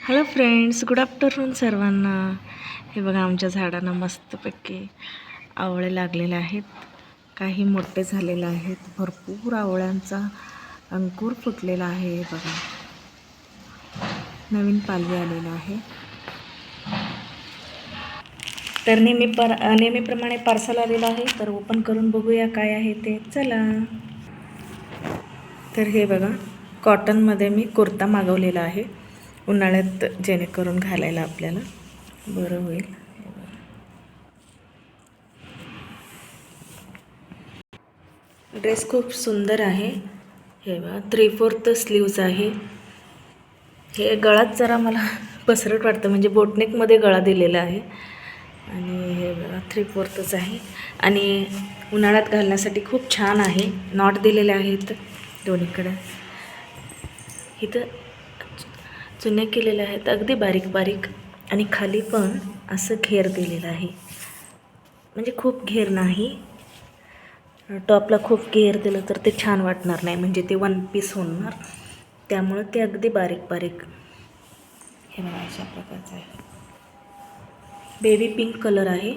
Hello friends, good afternoon सर्वांना. हे बघा, आमच्या झाडांना मस्तपैकी आवळे लागलेले आहेत. काही मोठे झालेले आहेत. भरपूर आवळ्यांचा अंकुर फुटलेला आहे. बघा, नवीन पालवी आलेला आहे. तर नेहमीप्रमाणे पार्सल आलेलं आहे. तर ओपन करून बघूया काय आहे ते. चला. तर हे बघा, कॉटनमध्ये मी कुर्ता मागवलेला आहे, उन्हाळ्यात जेणेकरून घालायला आपल्याला बरं होईल. ड्रेस खूप सुंदर आहे. हे बघा, 3/4 स्लीव्ज आहे. हे गळाच जरा मला पसरट वाटतं, म्हणजे बोटनेकमध्ये गळा दिलेला आहे. आणि हे बघा 3/4 आहे. आणि उन्हाळ्यात घालण्यासाठी खूप छान आहे. नॉट दिलेले आहेत दोन्हीकडे. इथं चुन्या केलेल्या आहेत अगदी बारीक बारीक. आणि खाली पण असं घेर दिलेलं आहे, म्हणजे खूप घेर नाही. टॉपला खूप घेर दिलं तर ते छान वाटणार नाही, म्हणजे ते वन पीस होणार. त्यामुळं ते अगदी बारीक बारीक. हे बघा, अशा प्रकारचं आहे. बेबी पिंक कलर आहे.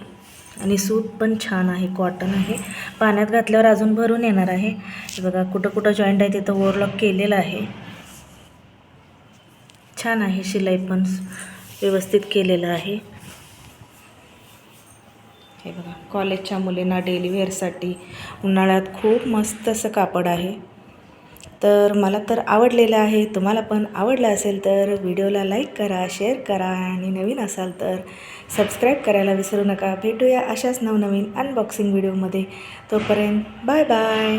आणि सूत पण छान आहे, कॉटन आहे. पाण्यात घातल्यावर अजून भरून येणार आहे. हे बघा, कुठं कुठं जॉईंट आहे तिथं ओव्हरलॉक केलेलं आहे. छान आहे. शिलाई पण व्यवस्थित केलेलं आहे. हे बघा, कॉलेजच्या मुलींना डेली वेअरसाठी उन्हाळ्यात खूप मस्त असं कापड आहे. तर मला तर आवडलेलं आहे. तुम्हाला पण आवडलं असेल तर व्हिडिओला लाईक करा, शेअर करा आणि नवीन असाल तर सबस्क्राईब करायला विसरू नका. भेटूया अशाच नवनवीन अनबॉक्सिंग व्हिडिओमध्ये. तोपर्यंत बाय बाय.